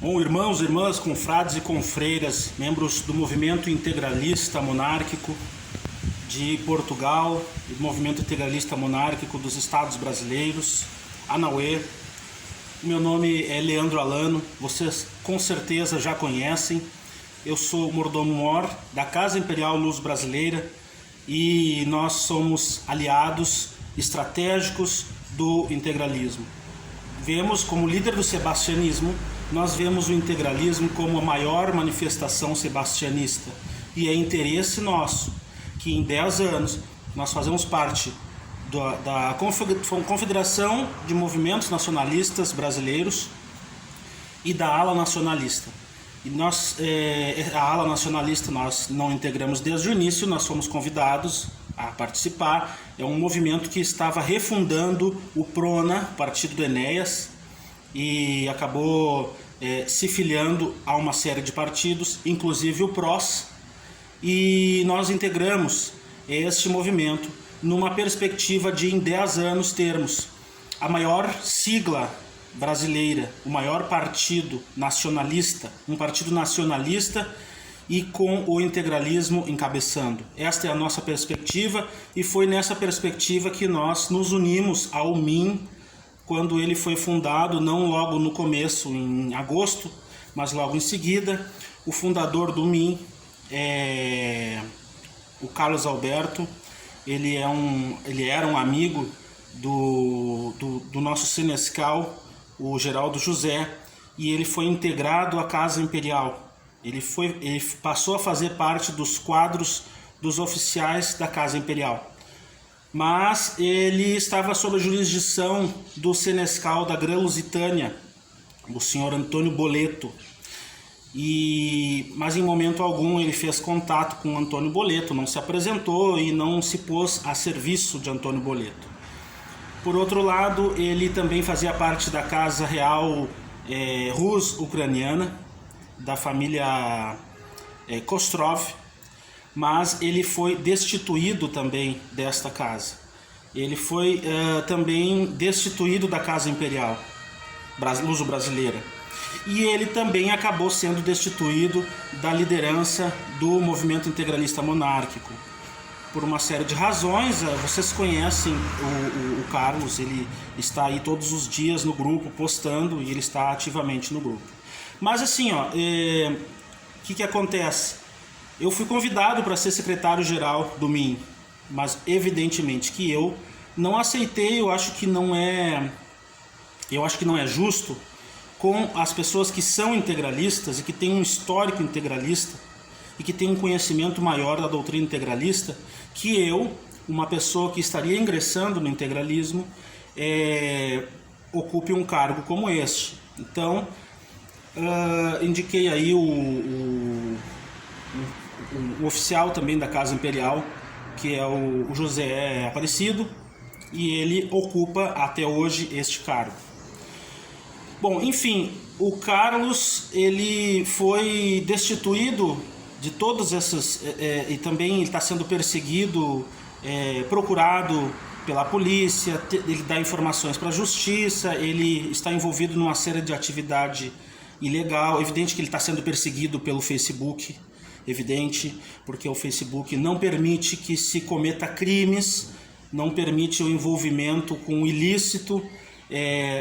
Bom, irmãos, irmãs, confrades e confreiras, membros do movimento integralista monárquico de Portugal e do movimento integralista monárquico dos Estados Brasileiros, ANAUE. Meu nome é Leandro Alano, vocês com certeza já conhecem. Eu sou o mordomo-mor da Casa Imperial Luz Brasileira e nós somos aliados estratégicos do integralismo. Vemos como líder do sebastianismo, nós vemos o integralismo como a maior manifestação sebastianista e é interesse nosso que em 10 anos nós fazemos parte da Confederação de Movimentos Nacionalistas Brasileiros e da ala nacionalista. E nós, a ala nacionalista nós não integramos desde o início, nós fomos convidados a participar. É um movimento que estava refundando o PRONA, Partido do Enéas, e acabou se filiando a uma série de partidos, inclusive o PROS, e nós integramos este movimento numa perspectiva de em 10 anos termos a maior sigla brasileira, o maior partido nacionalista, um partido nacionalista e com o integralismo encabeçando. Esta é a nossa perspectiva e foi nessa perspectiva que nós nos unimos ao MIM quando ele foi fundado, não logo no começo, em agosto, mas logo em seguida. O fundador do MIM é o Carlos Alberto. Ele era um amigo do nosso senescal, o Geraldo José, e ele foi integrado à Casa Imperial. Ele passou a fazer parte dos quadros dos oficiais da Casa Imperial. Mas ele estava sob a jurisdição do senescal da Grã-Lusitânia, o senhor Antônio Boleto. Mas em momento algum ele fez contato com Antônio Boleto, não se apresentou e não se pôs a serviço de Antônio Boleto. Por outro lado, ele também fazia parte da Casa Real Rus-Ucraniana, da família Kostrov, mas ele foi destituído também desta casa. Ele foi também destituído da Casa Imperial Luso-Brasileira. E ele também acabou sendo destituído da liderança do movimento integralista monárquico. Por uma série de razões, vocês conhecem o Carlos, ele está aí todos os dias no grupo postando e ele está ativamente no grupo. Mas assim, o que acontece? Eu fui convidado para ser secretário-geral do MIM, mas evidentemente que eu não aceitei. Eu acho que não é justo com as pessoas que são integralistas e que têm um histórico integralista e que têm um conhecimento maior da doutrina integralista, que eu, uma pessoa que estaria ingressando no integralismo, ocupe um cargo como este. Então, indiquei aí o oficial também da Casa Imperial, que é o José Aparecido, e ele ocupa até hoje este cargo. Bom, enfim, o Carlos ele foi destituído de todas essas, e também ele está sendo perseguido, procurado pela polícia, ele dá informações para a justiça, ele está envolvido numa série de atividade ilegal. Evidente que ele está sendo perseguido pelo Facebook, evidente, porque o Facebook não permite que se cometa crimes, não permite o envolvimento com o ilícito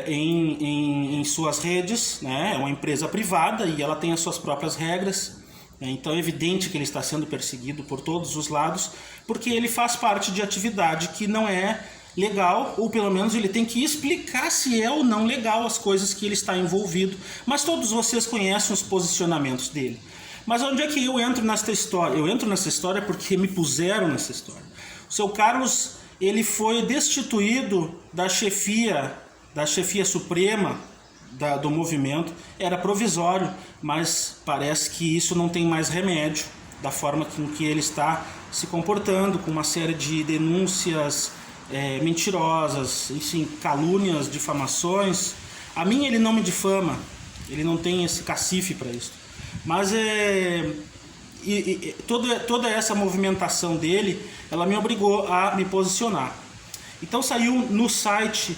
em suas redes, né? É uma empresa privada e ela tem as suas próprias regras. Então é evidente que ele está sendo perseguido por todos os lados, porque ele faz parte de atividade que não é legal, ou pelo menos ele tem que explicar se é ou não legal as coisas que ele está envolvido. Mas todos vocês conhecem os posicionamentos dele. Mas onde é que eu entro nessa história? Eu entro nessa história porque me puseram nessa história. O seu Carlos, ele foi destituído da chefia suprema do movimento. Era provisório, mas parece que isso não tem mais remédio, da forma com que ele está se comportando, com uma série de denúncias mentirosas, enfim, calúnias, difamações. A mim ele não me difama, ele não tem esse cacife para isso. Mas toda essa movimentação dele, ela me obrigou a me posicionar. Então saiu no site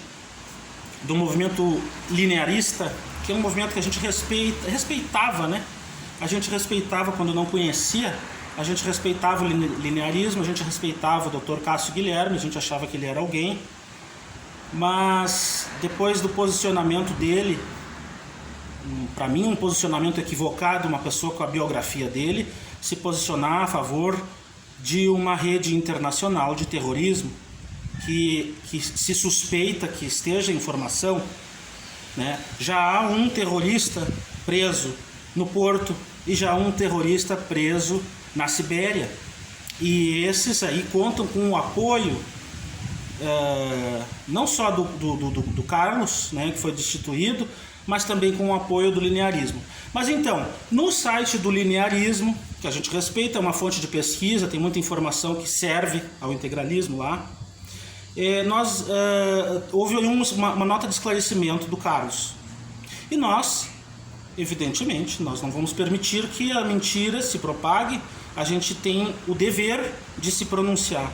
do movimento linearista, que é um movimento que a gente respeitava, né? A gente respeitava quando não conhecia, a gente respeitava o linearismo, a gente respeitava o Dr. Cássio Guilherme, a gente achava que ele era alguém, mas depois do posicionamento dele, para mim um posicionamento equivocado, uma pessoa com a biografia dele, se posicionar a favor de uma rede internacional de terrorismo, que se suspeita que esteja em formação, né? Já há um terrorista preso no Porto e já há um terrorista preso na Sibéria. E esses aí contam com o apoio não só do Carlos, né, que foi destituído, mas também com o apoio do linearismo. Mas então, no site do linearismo, que a gente respeita, é uma fonte de pesquisa, tem muita informação que serve ao integralismo lá, houve uma nota de esclarecimento do Carlos. E nós, evidentemente, nós não vamos permitir que a mentira se propague, a gente tem o dever de se pronunciar.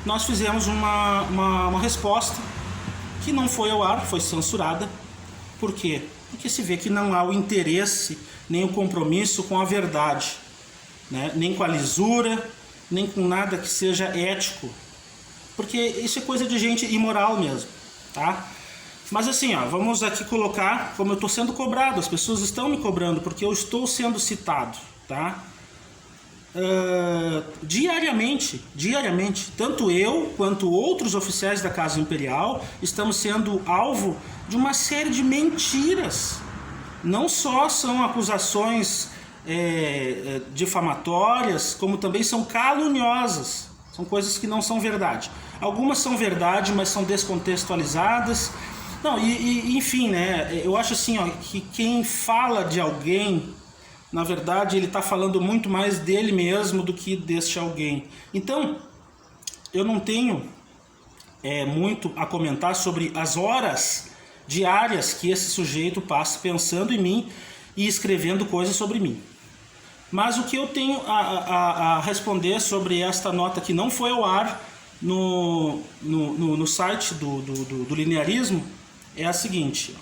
Nós fizemos uma resposta que não foi ao ar, foi censurada. Por quê? Porque se vê que não há o interesse, nem o compromisso com a verdade, né? Nem com a lisura, nem com nada que seja ético. Porque isso é coisa de gente imoral mesmo, tá? Mas assim, ó, vamos aqui colocar como eu estou sendo cobrado, as pessoas estão me cobrando porque eu estou sendo citado, tá? Diariamente, tanto eu quanto outros oficiais da Casa Imperial estamos sendo alvo de uma série de mentiras. Não só são acusações difamatórias, como também são caluniosas. São coisas que não são verdade. Algumas são verdade, mas são descontextualizadas. Não, enfim, né? Eu acho assim, ó, que quem fala de alguém, na verdade, ele está falando muito mais dele mesmo do que deste alguém. Então, eu não tenho muito a comentar sobre as horas diárias que esse sujeito passa pensando em mim e escrevendo coisas sobre mim. Mas o que eu tenho a responder sobre esta nota que não foi ao ar no site do linearismo é a seguinte: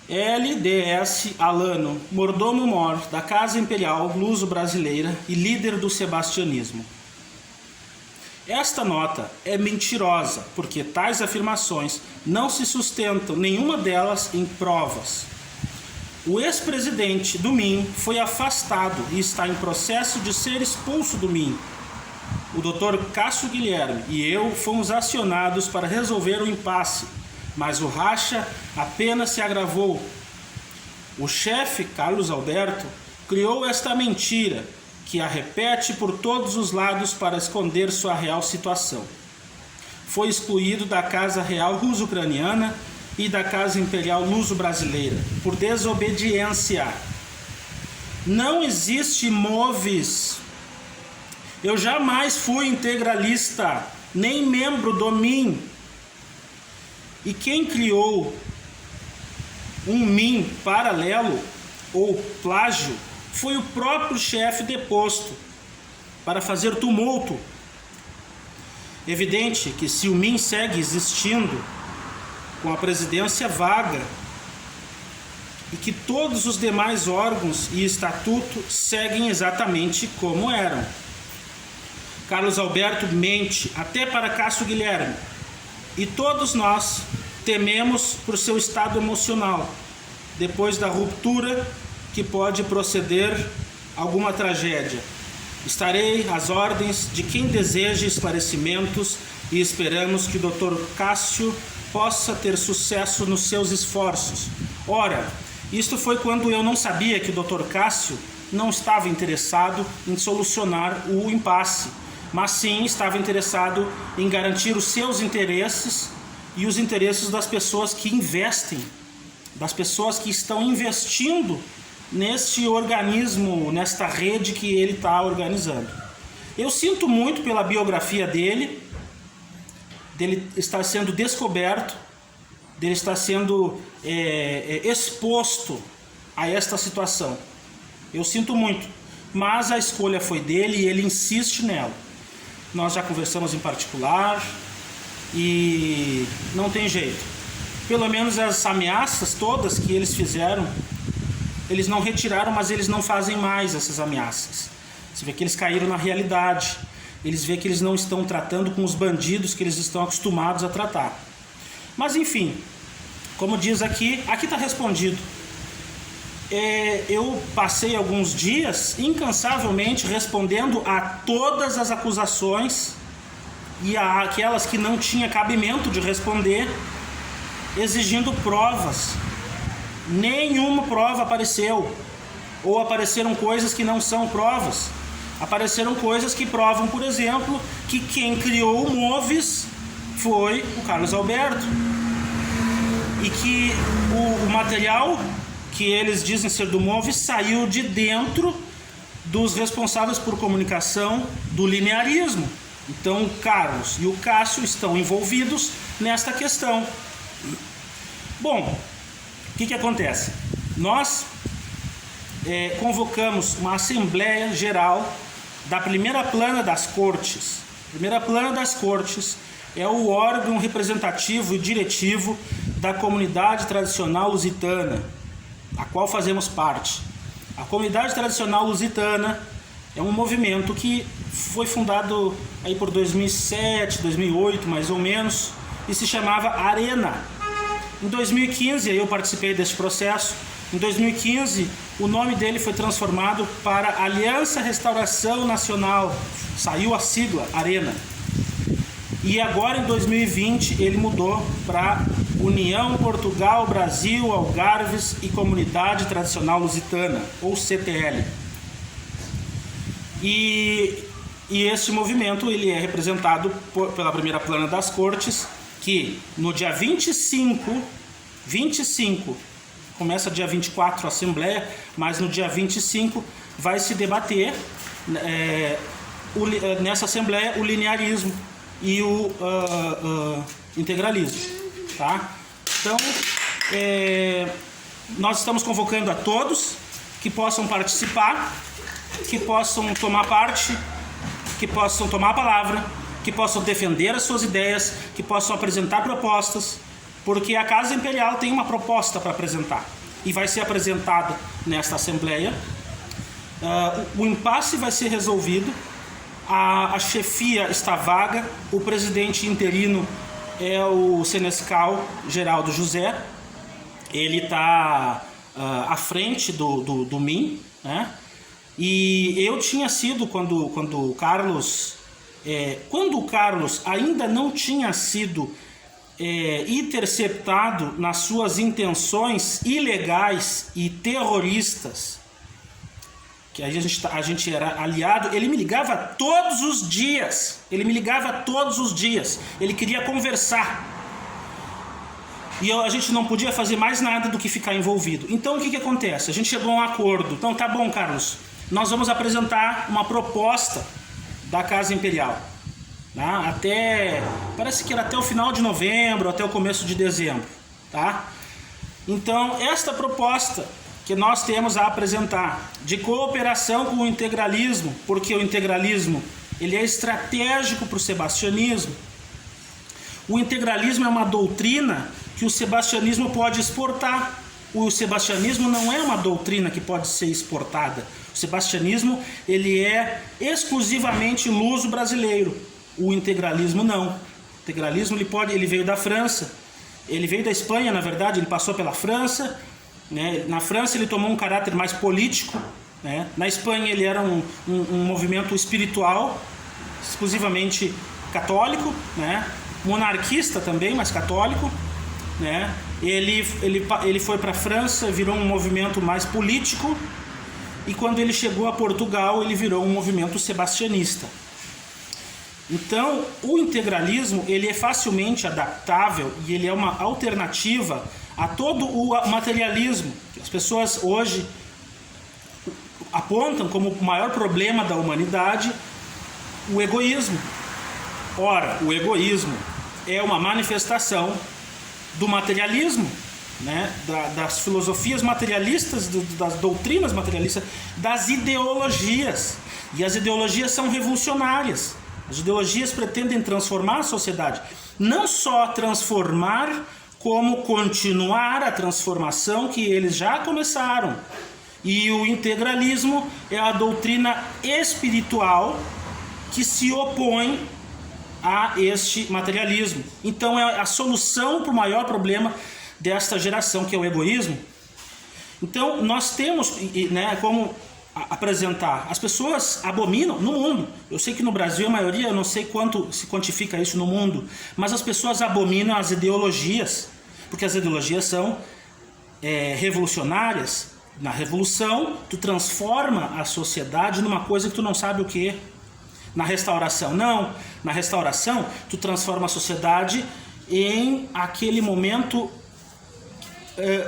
LDS Alano, mordomo-mor da Casa Imperial Luso-Brasileira e líder do sebastianismo. Esta nota é mentirosa, porque tais afirmações não se sustentam, nenhuma delas, em provas. O ex-presidente do MIM foi afastado e está em processo de ser expulso do MIM. O Dr. Cássio Guilherme e eu fomos acionados para resolver o impasse, mas o racha apenas se agravou. O chefe, Carlos Alberto, criou esta mentira, que a repete por todos os lados para esconder sua real situação. Foi excluído da Casa Real Russo-Ucraniana e da Casa Imperial Luso-Brasileira por desobediência. Não existe moves. Eu jamais fui integralista, nem membro do MIM. E quem criou um MIM paralelo ou plágio foi o próprio chefe deposto para fazer tumulto. Evidente que se o MIM segue existindo com a presidência vaga e que todos os demais órgãos e estatuto seguem exatamente como eram. Carlos Alberto mente até para Cássio Guilherme e todos nós tememos por seu estado emocional depois da ruptura que pode proceder alguma tragédia. Estarei às ordens de quem deseja esclarecimentos e esperamos que o Dr. Cássio possa ter sucesso nos seus esforços. Ora, isto foi quando eu não sabia que o Dr. Cássio não estava interessado em solucionar o impasse, mas sim estava interessado em garantir os seus interesses e os interesses das pessoas que investem, das pessoas que estão investindo neste organismo, nesta rede que ele está organizando. Eu sinto muito pela biografia dele estar sendo descoberto, dele estar sendo exposto a esta situação. Eu sinto muito, mas a escolha foi dele e ele insiste nela. Nós já conversamos em particular e não tem jeito. pelo menos as ameaças todas que eles fizeram, eles não retiraram, mas eles não fazem mais essas ameaças. Você vê que eles caíram na realidade. Eles veem que eles não estão tratando com os bandidos que eles estão acostumados a tratar. Mas enfim, como diz aqui está respondido. Eu passei alguns dias incansavelmente respondendo a todas as acusações e a aquelas que não tinha cabimento de responder, exigindo provas. Nenhuma prova apareceu, ou apareceram coisas que não são provas. Apareceram coisas que provam, por exemplo, que quem criou o Moves foi o Carlos Alberto, e que o material que eles dizem ser do Moves saiu de dentro dos responsáveis por comunicação do linearismo. Então o Carlos e o Cássio estão envolvidos nesta questão. Bom, o que acontece? Nós convocamos uma Assembleia Geral da Primeira Plana das Cortes. Primeira Plana das Cortes é o órgão representativo e diretivo da comunidade tradicional lusitana, a qual fazemos parte. A comunidade tradicional lusitana é um movimento que foi fundado aí por 2007, 2008 mais ou menos, e se chamava Arena. Em 2015, eu participei desse processo. Em 2015, o nome dele foi transformado para Aliança Restauração Nacional. Saiu a sigla, Arena. E agora, em 2020, ele mudou para União Portugal, Brasil, Algarves e Comunidade Tradicional Lusitana, ou CTL. E esse movimento ele é representado pela Primeira Plana das Cortes, que no dia 25, começa dia 24 a Assembleia, mas no dia 25 vai se debater nessa Assembleia o linearismo e o integralismo. Tá? Então, nós estamos convocando a todos que possam participar, que possam tomar parte, que possam tomar a palavra, que possam defender as suas ideias, que possam apresentar propostas, porque a Casa Imperial tem uma proposta para apresentar e vai ser apresentada nesta Assembleia. O impasse vai ser resolvido, a chefia está vaga, o presidente interino é o Senescal Geraldo José, ele está à frente do MIM, né? E eu tinha sido, quando o Carlos ainda não tinha sido interceptado nas suas intenções ilegais e terroristas, que a gente era aliado, ele me ligava todos os dias, ele queria conversar, e a gente não podia fazer mais nada do que ficar envolvido. Então o que acontece? A gente chegou a um acordo. Então tá bom, Carlos, nós vamos apresentar uma proposta da Casa Imperial, tá? Parece que era até o final de novembro, até o começo de dezembro, tá? Então esta proposta que nós temos a apresentar de cooperação com o integralismo, porque o integralismo ele é estratégico para o sebastianismo. O integralismo é uma doutrina que o sebastianismo pode exportar. O sebastianismo não é uma doutrina que pode ser exportada. O sebastianismo ele é exclusivamente luso-brasileiro. O integralismo não. O integralismo ele veio da França, ele veio da Espanha, na verdade, ele passou pela França, né? Na França ele tomou um caráter mais político, né? Na Espanha ele era um movimento espiritual, exclusivamente católico, né? Monarquista também, mas católico, né? Ele foi para a França, virou um movimento mais político, e quando ele chegou a Portugal ele virou um movimento sebastianista. Então o integralismo ele é facilmente adaptável e ele é uma alternativa a todo o materialismo que as pessoas hoje apontam como o maior problema da humanidade, o egoísmo. Ora, o egoísmo é uma manifestação do materialismo, né? Das filosofias materialistas, das doutrinas materialistas, das ideologias. E as ideologias são revolucionárias. As ideologias pretendem transformar a sociedade. Não só transformar, como continuar a transformação que eles já começaram. E o integralismo é a doutrina espiritual que se opõe a este materialismo. Então é a solução para o maior problema desta geração, que é o egoísmo. Então nós temos, né, como apresentar. As pessoas abominam no mundo. Eu sei que no Brasil a maioria, eu não sei quanto se quantifica isso no mundo, mas as pessoas abominam as ideologias, porque as ideologias são revolucionárias. Na revolução, tu transforma a sociedade numa coisa que tu não sabe o que é. Na restauração, não. Na restauração, tu transforma a sociedade em aquele momento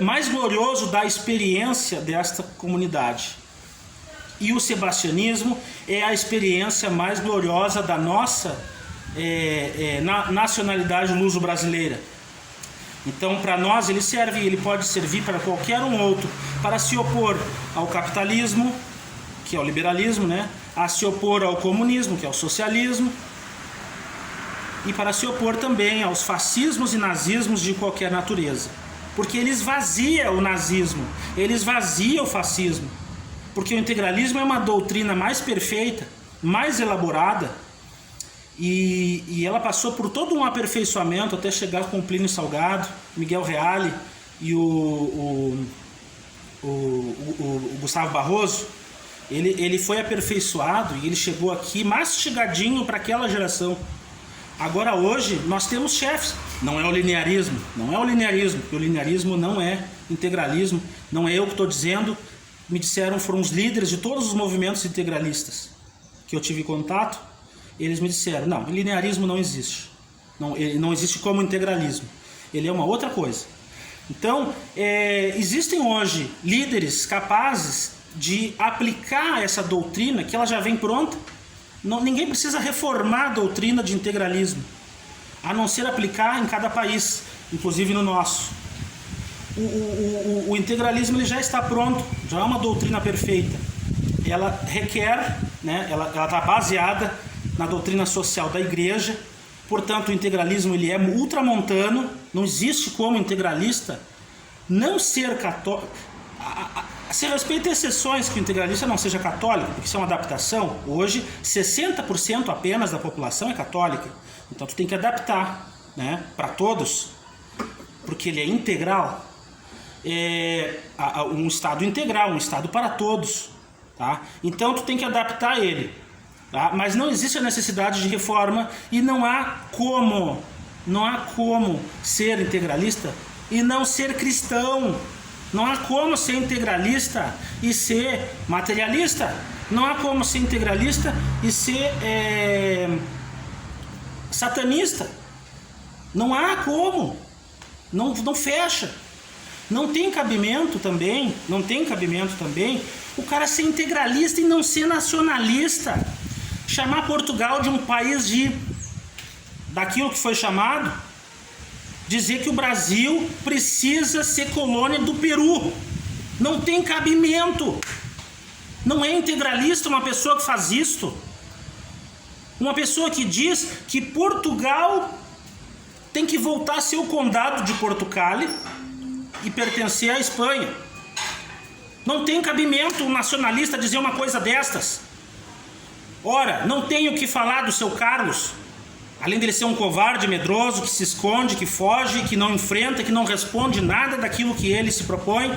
mais glorioso da experiência desta comunidade. E o sebastianismo é a experiência mais gloriosa da nossa nacionalidade luso-brasileira. Então, para nós, ele pode servir para qualquer um outro, para se opor ao capitalismo, que é o liberalismo, né? A se opor ao comunismo, que é o socialismo, e para se opor também aos fascismos e nazismos de qualquer natureza. Porque ele esvazia o nazismo, ele esvazia o fascismo. Porque o integralismo é uma doutrina mais perfeita, mais elaborada, e ela passou por todo um aperfeiçoamento até chegar com Plínio Salgado, Miguel Reale e o Gustavo Barroso. Ele foi aperfeiçoado e ele chegou aqui mastigadinho para aquela geração. Agora hoje nós temos chefes. Não é o linearismo, porque o linearismo não é integralismo, não é eu que estou dizendo. Me disseram, foram os líderes de todos os movimentos integralistas que eu tive contato. Eles me disseram, não, linearismo não existe. Ele não existe como integralismo. Ele é uma outra coisa. Então, existem hoje líderes capazes de aplicar essa doutrina, que ela já vem pronta. Ninguém precisa reformar a doutrina de integralismo, a não ser aplicar em cada país, inclusive no nosso. O integralismo ele já está pronto, já é uma doutrina perfeita. Ela requer, né, ela está baseada na doutrina social da igreja. Portanto, o integralismo ele é ultramontano. Não existe como integralista não ser católico. Se respeita exceções que o integralista não seja católico, porque isso é uma adaptação. Hoje, 60% apenas da população é católica. Então, tu tem que adaptar, né, para todos, porque ele é integral. Um Estado integral, um Estado para todos. Tá? Então, tu tem que adaptar ele. Tá? Mas não existe a necessidade de reforma e não há como ser integralista e não ser cristão. Não há como ser integralista e ser materialista. Não há como ser integralista e ser satanista. Não há como. Não fecha. Não tem cabimento também o cara ser integralista e não ser nacionalista. Chamar Portugal de um país daquilo que foi chamado, dizer que o Brasil precisa ser colônia do Peru. Não tem cabimento. Não é integralista uma pessoa que faz isto. Uma pessoa que diz que Portugal tem que voltar a ser o condado de Portugal e pertencer à Espanha. Não tem cabimento um nacionalista dizer uma coisa destas. Ora, não tenho o que falar do seu Carlos, além dele ser um covarde medroso, que se esconde, que foge, que não enfrenta, que não responde nada daquilo que ele se propõe,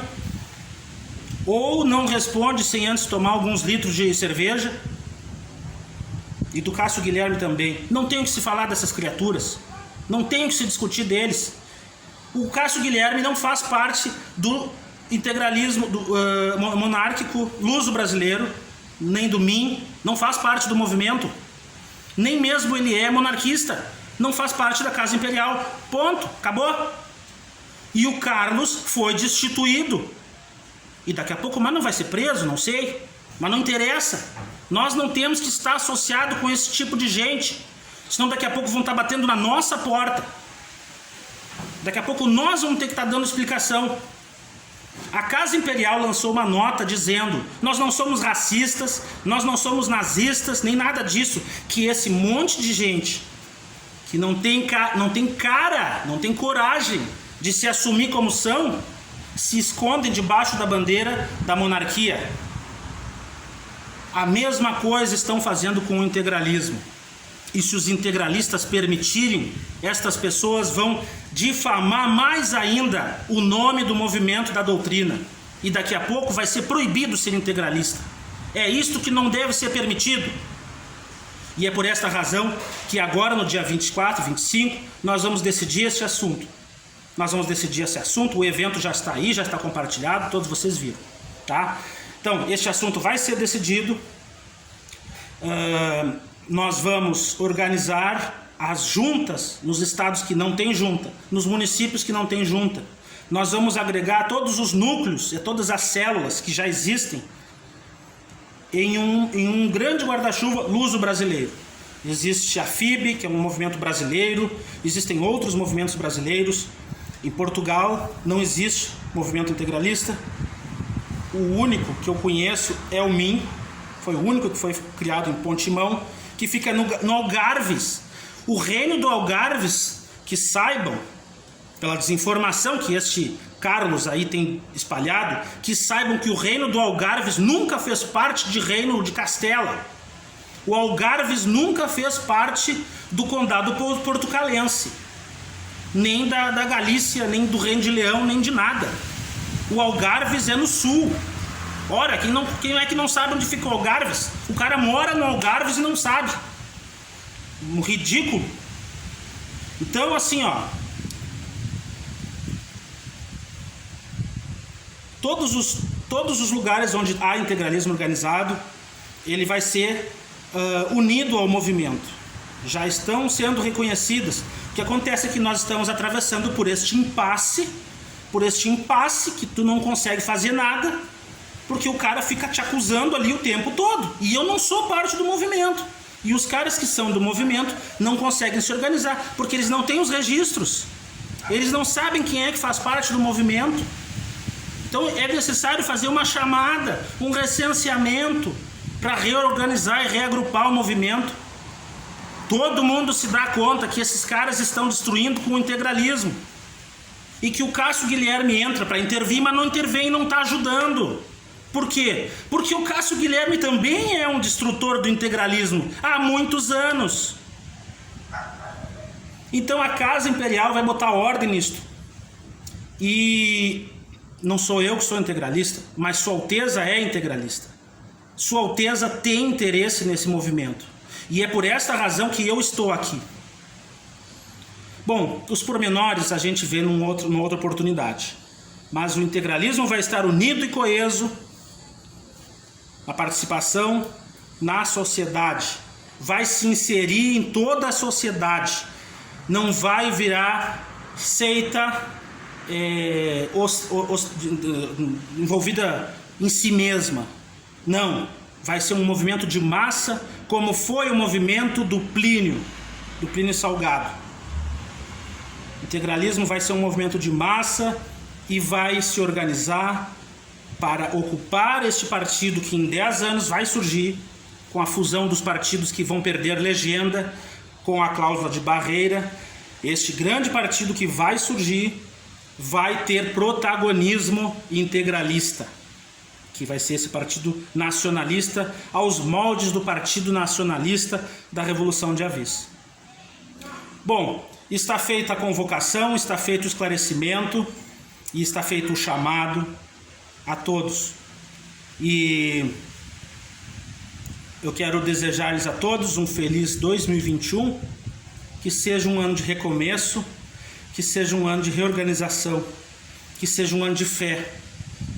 ou não responde sem antes tomar alguns litros de cerveja. E do Cássio Guilherme também. Não tem o que se falar dessas criaturas, não tem o que se discutir deles. O Cássio Guilherme não faz parte do integralismo monárquico luso-brasileiro, nem do MIM, não faz parte do movimento, nem mesmo ele é monarquista, não faz parte da Casa Imperial, ponto, acabou. E o Carlos foi destituído, e daqui a pouco mais não vai ser preso, não sei, mas não interessa. Nós não temos que estar associado com esse tipo de gente, senão daqui a pouco vão estar batendo na nossa porta. Daqui a pouco nós vamos ter que estar dando explicação. A Casa Imperial lançou uma nota dizendo: nós não somos racistas, nós não somos nazistas, nem nada disso. Que esse monte de gente que não tem coragem de de se assumir como são, se escondem debaixo da bandeira da monarquia. A mesma coisa estão fazendo com o integralismo. E se os integralistas permitirem, estas pessoas vão difamar mais ainda o nome do movimento, da doutrina. E daqui a pouco vai ser proibido ser integralista. É isto que não deve ser permitido. E é por esta razão que agora, no dia 24, 25, nós vamos decidir esse assunto. Nós vamos decidir esse assunto, o evento já está aí, já está compartilhado, todos vocês viram, tá? Então, este assunto vai ser decidido. Nós vamos organizar as juntas nos estados que não tem junta, nos municípios que não tem junta. Nós vamos agregar todos os núcleos e todas as células que já existem em um grande guarda-chuva luso-brasileiro. Existe a FIB, que é um movimento brasileiro, existem outros movimentos brasileiros. Em Portugal não existe movimento integralista. O único que eu conheço é o MIM, foi o único que foi criado em Pontimão, que fica no Algarves. O reino do Algarves, que saibam, pela desinformação que este Carlos aí tem espalhado, que saibam que o reino do Algarves nunca fez parte de reino de Castela. O Algarves nunca fez parte do condado portucalense, nem da Galícia, nem do Reino de Leão, nem de nada. O Algarves é no sul. Ora, quem é que não sabe onde fica o Algarves? O cara mora no Algarves e não sabe. Um ridículo. Então, assim, ó, todos os lugares onde há integralismo organizado, ele vai ser unido ao movimento. Já estão sendo reconhecidas. O que acontece é que nós estamos atravessando por este impasse que tu não consegue fazer nada, porque o cara fica te acusando ali o tempo todo. E eu não sou parte do movimento. E os caras que são do movimento não conseguem se organizar, porque eles não têm os registros. Eles não sabem quem é que faz parte do movimento. Então é necessário fazer uma chamada, um recenseamento, para reorganizar e reagrupar o movimento. Todo mundo se dá conta que esses caras estão destruindo com o integralismo. E que o Cássio Guilherme entra para intervir, mas não intervém e não está ajudando. Por quê? Porque o Cássio Guilherme também é um destrutor do integralismo há muitos anos. Então a Casa Imperial vai botar ordem nisto. E não sou eu que sou integralista, mas Sua Alteza é integralista. Sua Alteza tem interesse nesse movimento. E é por esta razão que eu estou aqui. Bom, os pormenores a gente vê numa outra oportunidade. Mas o integralismo vai estar unido e coeso. A participação na sociedade vai se inserir em toda a sociedade. Não vai virar seita envolvida em si mesma. Não, vai ser um movimento de massa, como foi o movimento do Plínio Salgado. O integralismo vai ser um movimento de massa e vai se organizar para ocupar este partido que em 10 anos vai surgir, com a fusão dos partidos que vão perder legenda, com a cláusula de barreira. Este grande partido que vai surgir vai ter protagonismo integralista, que vai ser esse partido nacionalista aos moldes do Partido Nacionalista da Revolução de Avis. Bom, está feita a convocação, está feito o esclarecimento e está feito o chamado a todos. E eu quero desejar-lhes a todos um feliz 2021, que seja um ano de recomeço, que seja um ano de reorganização, que seja um ano de fé,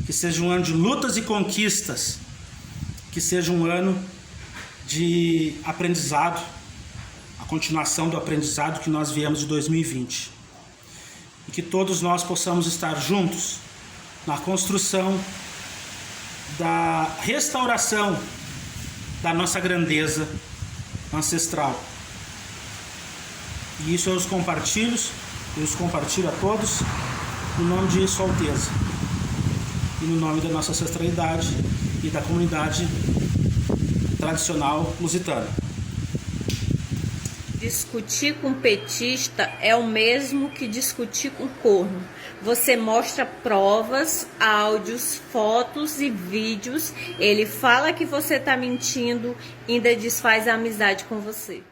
que seja um ano de lutas e conquistas, que seja um ano de aprendizado, a continuação do aprendizado que nós viemos de 2020. E que todos nós possamos estar juntos na construção da restauração da nossa grandeza ancestral. E isso eu os compartilho a todos no nome de Sua Alteza e no nome da nossa ancestralidade e da comunidade tradicional lusitana. Discutir com petista é o mesmo que discutir com corno. você mostra provas, áudios, fotos e vídeos. Ele fala que você está mentindo, ainda desfaz a amizade com você.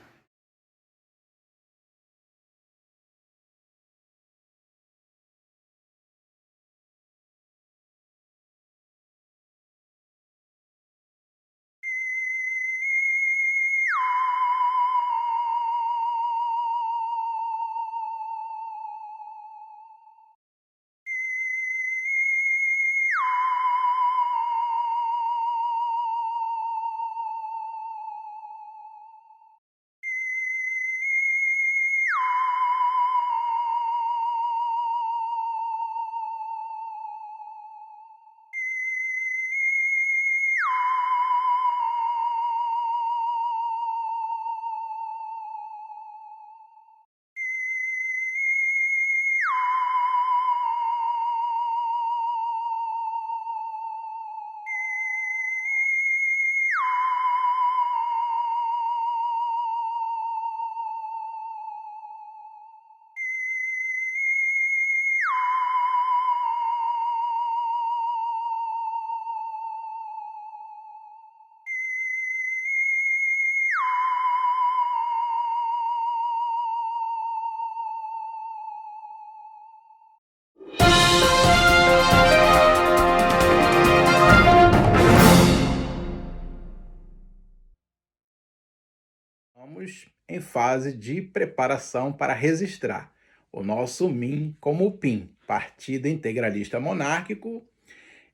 Estamos em fase de preparação para registrar o nosso MIM como PIN, Partido Integralista Monárquico.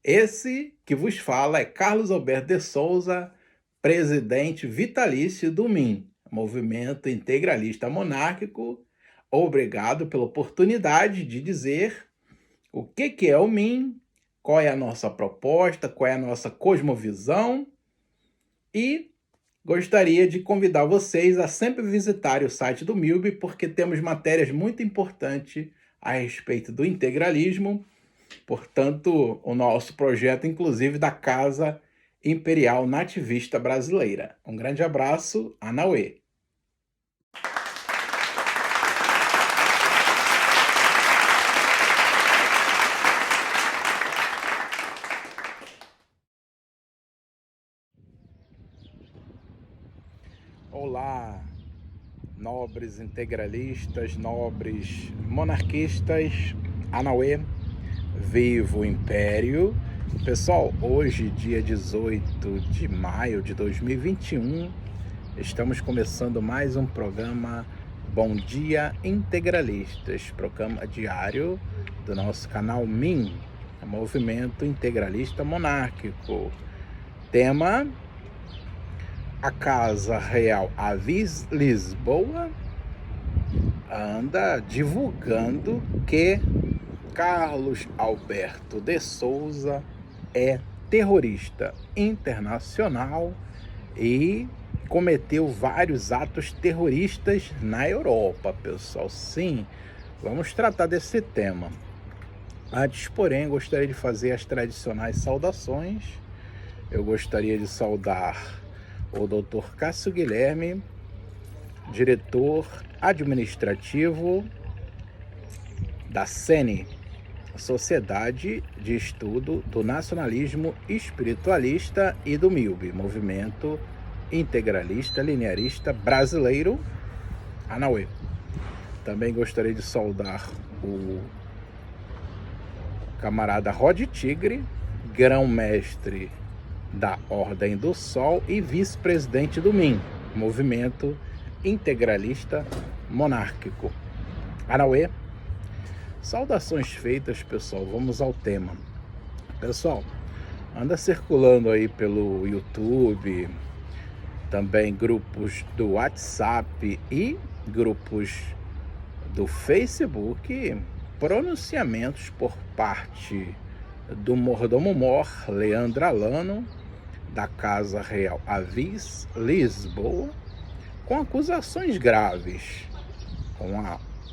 Esse que vos fala é Carlos Alberto de Souza, presidente vitalício do MIM, Movimento Integralista Monárquico. Obrigado pela oportunidade de dizer o que é o MIM, qual é a nossa proposta, qual é a nossa cosmovisão, e gostaria de convidar vocês a sempre visitarem o site do MILB, porque temos matérias muito importantes a respeito do integralismo. Portanto, o nosso projeto, inclusive, da Casa Imperial Nativista Brasileira. Um grande abraço, Anauê. Olá, nobres integralistas, nobres monarquistas, Anauê, viva o Império. Pessoal, hoje, dia 18 de maio de 2021, estamos começando mais um programa Bom Dia Integralistas, programa diário do nosso canal MIM, Movimento Integralista Monárquico. Tema: a Casa Real Avis Lisboa anda divulgando que Carlos Alberto de Souza é terrorista internacional e cometeu vários atos terroristas na Europa, pessoal. Sim, vamos tratar desse tema. Antes, porém, gostaria de fazer as tradicionais saudações. Eu gostaria de saudar o Dr. Cássio Guilherme, diretor administrativo da SENE, Sociedade de Estudo do Nacionalismo Espiritualista, e do MILB, Movimento Integralista Linearista Brasileiro, Anauê. Também gostaria de saudar o camarada Rod Tigre, grão-mestre da Ordem do Sol e vice-presidente do MIM, Movimento Integralista Monárquico, Anauê. Saudações feitas, pessoal. Vamos ao tema. Pessoal, anda circulando aí pelo YouTube, também grupos do WhatsApp e grupos do Facebook, pronunciamentos por parte do mordomo-mor Leandro Alano, da Casa Real Avis Lisboa, com acusações graves,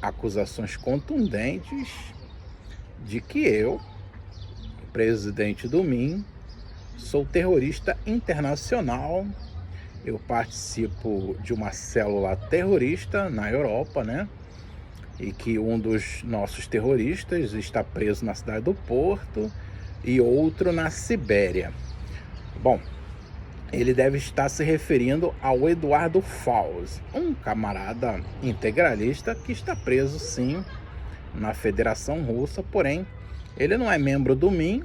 acusações contundentes de que eu, presidente do MIM, sou terrorista internacional. Eu participo de uma célula terrorista na Europa, né? e que um dos nossos terroristas está preso na cidade do Porto e outro na Sibéria. Bom, ele deve estar se referindo ao Eduardo Falz, um camarada integralista que está preso, sim, na Federação Russa, porém, ele não é membro do MIM,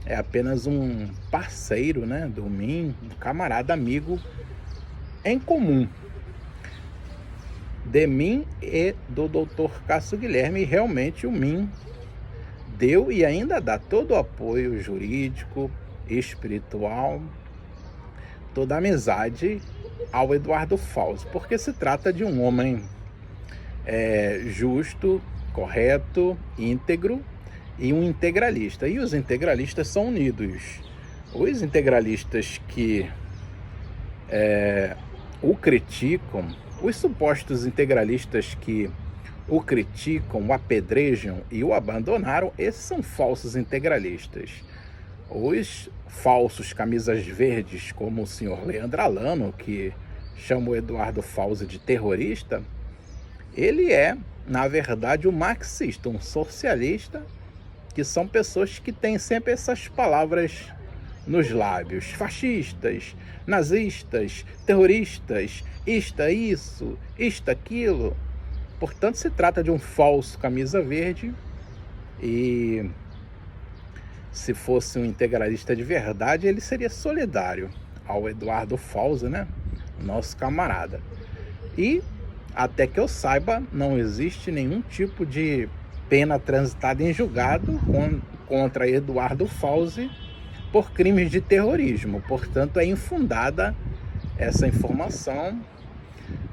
é apenas um parceiro, né, do MIM, um camarada amigo em comum de mim e do Dr. Cássio Guilherme. E realmente o MIM deu e ainda dá todo o apoio jurídico, espiritual, toda a amizade ao Eduardo Falz, porque se trata de um homem justo, correto, íntegro e um integralista. E os integralistas são unidos. Os integralistas que o criticam, os supostos integralistas que o criticam, o apedrejam e o abandonaram, esses são falsos integralistas. Os falsos camisas verdes, como o senhor Leandro Alano, que chama o Eduardo Falz de terrorista, ele é, na verdade, um marxista, um socialista, que são pessoas que têm sempre essas palavras nos lábios: fascistas, nazistas, terroristas, isso, aquilo. Portanto, se trata de um falso camisa verde, e se fosse um integralista de verdade, ele seria solidário ao Eduardo Falz, né? Nosso camarada. E, até que eu saiba, não existe nenhum tipo de pena transitada em julgado contra Eduardo Falz por crimes de terrorismo. Portanto, é infundada essa informação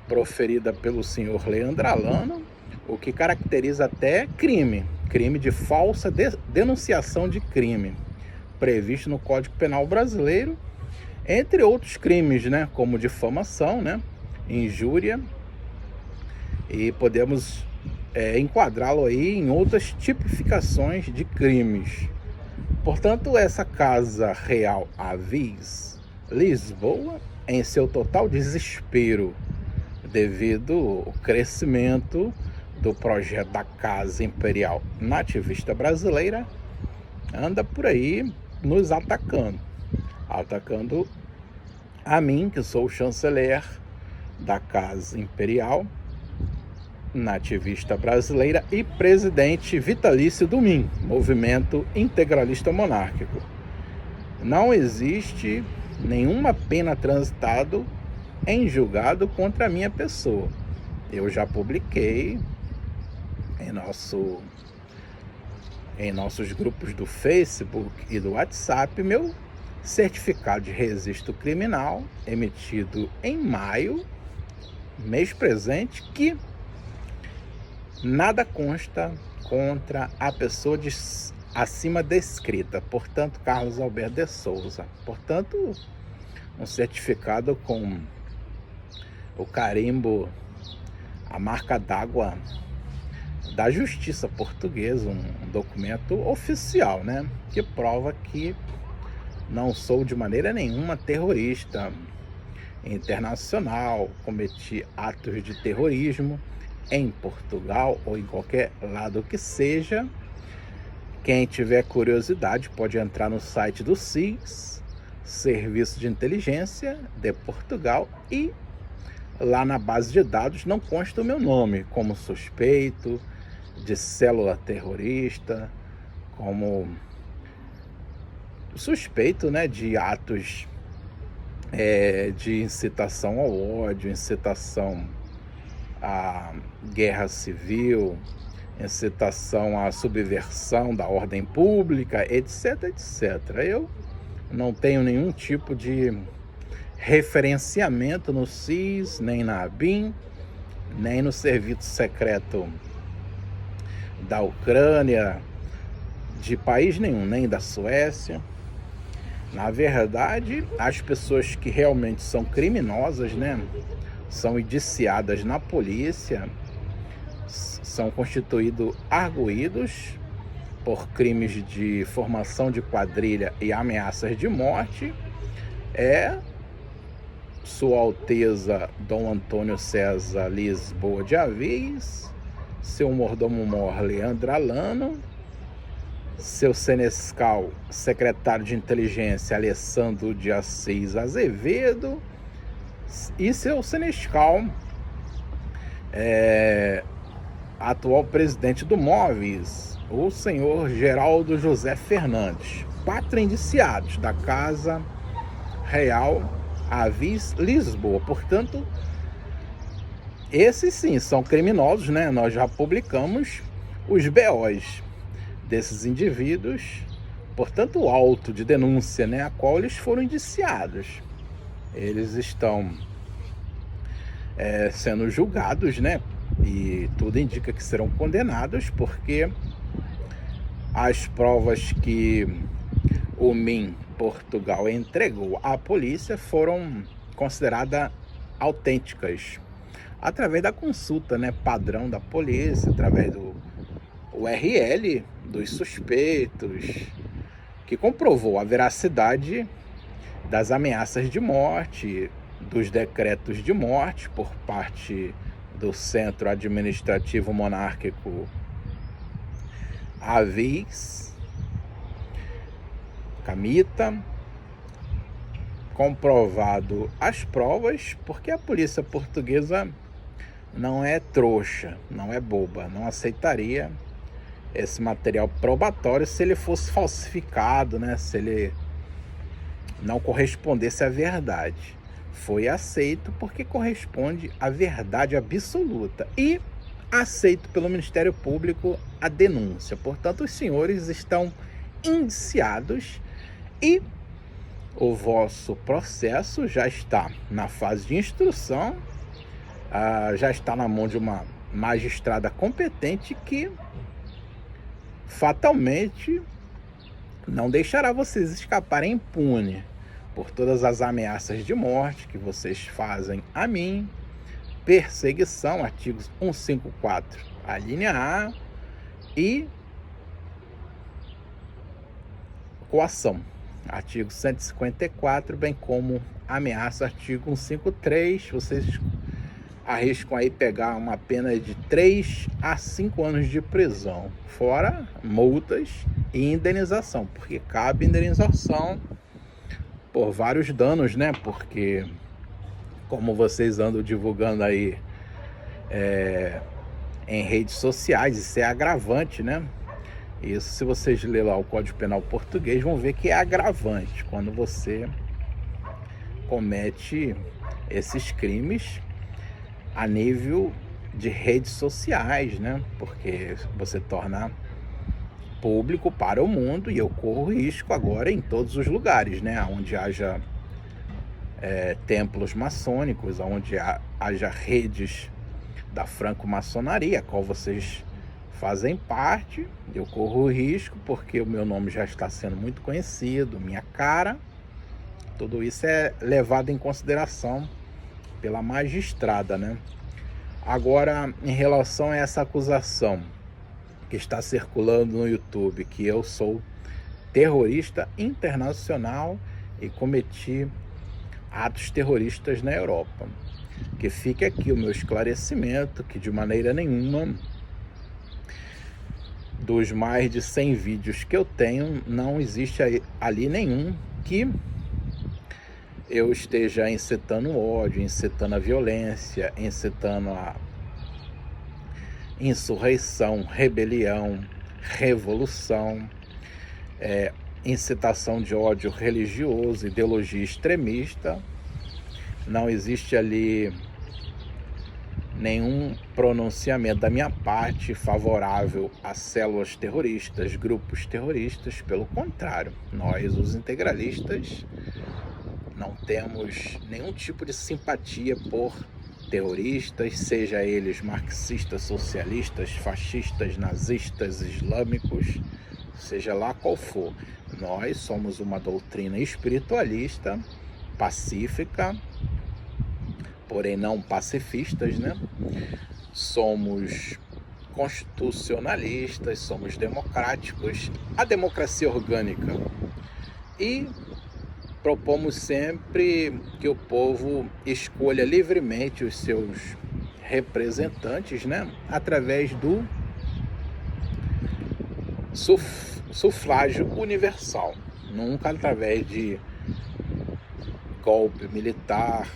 proferida pelo senhor Leandro Alano, o que caracteriza até crime de falsa denunciação de crime, previsto no Código Penal brasileiro, entre outros crimes, né, como difamação, né, injúria, e podemos enquadrá-lo aí em outras tipificações de crimes. Portanto, essa Casa Real Avis Lisboa, em seu total desespero devido ao crescimento do projeto da Casa Imperial Nativista Brasileira, anda por aí nos atacando a mim, que sou o chanceler da Casa Imperial Nativista Brasileira e presidente vitalício do MIM, Movimento Integralista Monárquico. Não existe nenhuma pena transitada em julgado contra a minha pessoa. Eu já publiquei em nossos grupos do Facebook e do WhatsApp meu certificado de registro criminal emitido em maio, mês presente, que nada consta contra a pessoa acima descrita, portanto, Carlos Alberto de Souza. Portanto, um certificado com o carimbo, a marca d'água da Justiça Portuguesa, um documento oficial, né, que prova que não sou de maneira nenhuma terrorista internacional, cometi atos de terrorismo em Portugal ou em qualquer lado que seja. Quem tiver curiosidade pode entrar no site do SIS, Serviço de Inteligência de Portugal, e lá na base de dados não consta o meu nome como suspeito de célula terrorista, como suspeito, né, de atos de incitação ao ódio, incitação à guerra civil, incitação à subversão da ordem pública, etc, etc. Eu não tenho nenhum tipo de referenciamento no SIS, nem na ABIN, nem no Serviço Secreto da Ucrânia, de país nenhum, nem da Suécia. Na verdade, as pessoas que realmente são criminosas, né, são indiciadas na polícia, são constituídos arguídos por crimes de formação de quadrilha e ameaças de morte, Sua Alteza Dom Antônio César Lisboa de Avis, seu mordomo-mor Leandro Alano, seu senescal secretário de inteligência Alessandro de Assis Azevedo e seu senescal atual presidente do Móveis, o senhor Geraldo José Fernandes. 4 indiciados da Casa Real Avis Lisboa. Portanto, esses sim são criminosos, né? Nós já publicamos os BOs desses indivíduos, portanto, o auto de denúncia, né, a qual eles foram indiciados. Eles estão sendo julgados, né? E tudo indica que serão condenados, porque as provas que o MIM Portugal entregou à polícia foram consideradas autênticas, através da consulta, né, padrão da polícia, através do URL dos suspeitos, que comprovou a veracidade das ameaças de morte, dos decretos de morte por parte do Centro Administrativo Monárquico Avis Camita, comprovado as provas, porque a polícia portuguesa não é trouxa, não é boba, não aceitaria esse material probatório se ele fosse falsificado, né? Se ele não correspondesse à verdade. Foi aceito porque corresponde à verdade absoluta e aceito pelo Ministério Público a denúncia. Portanto, os senhores estão indiciados e o vosso processo já está na fase de instrução, já está na mão de uma magistrada competente que fatalmente não deixará vocês escaparem impune por todas as ameaças de morte que vocês fazem a mim, perseguição, artigos 154, a linha A, e coação, artigo 154, bem como ameaça, artigo 153. Vocês arriscam aí pegar uma pena de 3 a 5 anos de prisão, fora multas e indenização, porque cabe indenização por vários danos, né? Porque, como vocês andam divulgando aí em redes sociais, isso é agravante, né? Isso, se vocês lerem lá o Código Penal português, vão ver que é agravante quando você comete esses crimes a nível de redes sociais, né? Porque você torna público para o mundo, e eu corro risco agora em todos os lugares, né? Onde haja templos maçônicos, onde haja redes da franco-maçonaria, a qual vocês fazem parte. Eu corro risco porque o meu nome já está sendo muito conhecido, minha cara. Tudo isso é levado em consideração pela magistrada, né? Agora, em relação a essa acusação que está circulando no YouTube, que eu sou terrorista internacional e cometi atos terroristas na Europa, que fique aqui o meu esclarecimento, que de maneira nenhuma, dos mais de 100 vídeos que eu tenho, não existe ali nenhum que eu esteja incitando ódio, incitando a violência, incitando a insurreição, rebelião, revolução, incitação de ódio religioso, ideologia extremista. Não existe ali nenhum pronunciamento da minha parte favorável a células terroristas, grupos terroristas. Pelo contrário, nós, os integralistas, não temos nenhum tipo de simpatia por terroristas, seja eles marxistas, socialistas, fascistas, nazistas, islâmicos, seja lá qual for. Nós somos uma doutrina espiritualista, pacífica, porém não pacifistas, né? Somos constitucionalistas, somos democráticos, a democracia orgânica, e propomos sempre que o povo escolha livremente os seus representantes, né, através do sufrágio universal, nunca através de golpe militar,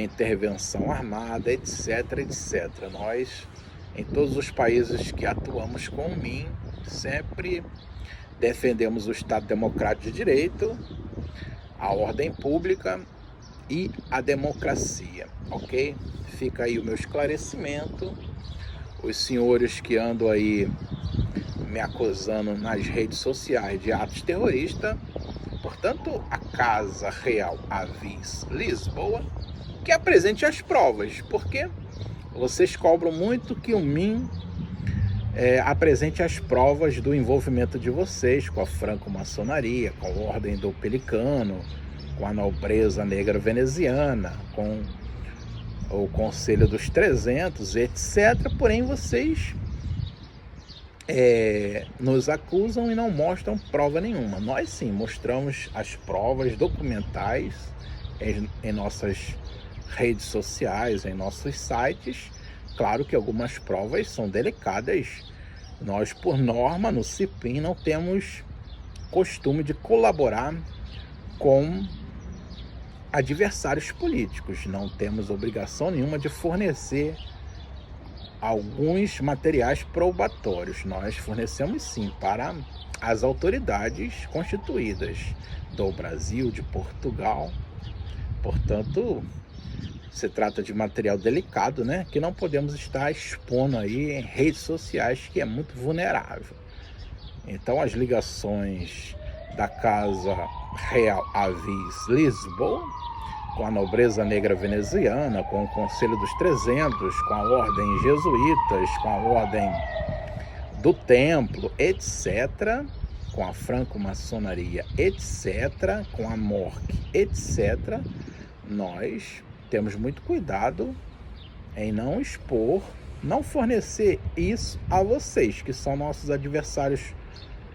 intervenção armada, etc, etc. Nós, em todos os países que atuamos com o MIM, sempre defendemos o Estado Democrático de Direito, a ordem pública e a democracia, ok? Fica aí o meu esclarecimento. Os senhores que andam aí me acusando nas redes sociais de atos terroristas, portanto, a Casa Real Avis Lisboa, que apresente as provas, porque vocês cobram muito que o MIM apresente as provas do envolvimento de vocês com a franco-maçonaria, com a Ordem do Pelicano, com a Nobreza Negra Veneziana, com o Conselho dos 300, etc. Porém, vocês nos acusam e não mostram prova nenhuma. Nós sim mostramos as provas documentais em nossas redes sociais, em nossos sites. Claro que algumas provas são delicadas. Nós, por norma, no CIPIM, não temos costume de colaborar com adversários políticos. Não temos obrigação nenhuma de fornecer alguns materiais probatórios. Nós fornecemos sim para as autoridades constituídas do Brasil, de Portugal. Portanto, se trata de material delicado, né, que não podemos estar expondo aí em redes sociais, que é muito vulnerável. Então, as ligações da Casa Real Avis Lisboa, com a Nobreza Negra Veneziana, com o Conselho dos 300, com a Ordem Jesuítas, com a Ordem do Templo, etc., com a Franco-Maçonaria, etc., com a MORC, etc., nós temos muito cuidado em não expor, não fornecer isso a vocês, que são nossos adversários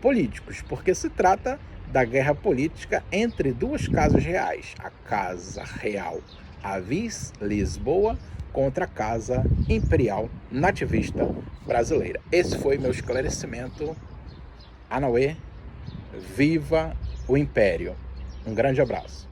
políticos, porque se trata da guerra política entre duas casas reais, a Casa Real Avis Lisboa contra a Casa Imperial Nativista Brasileira. Esse foi meu esclarecimento. Anauê, viva o Império! Um grande abraço.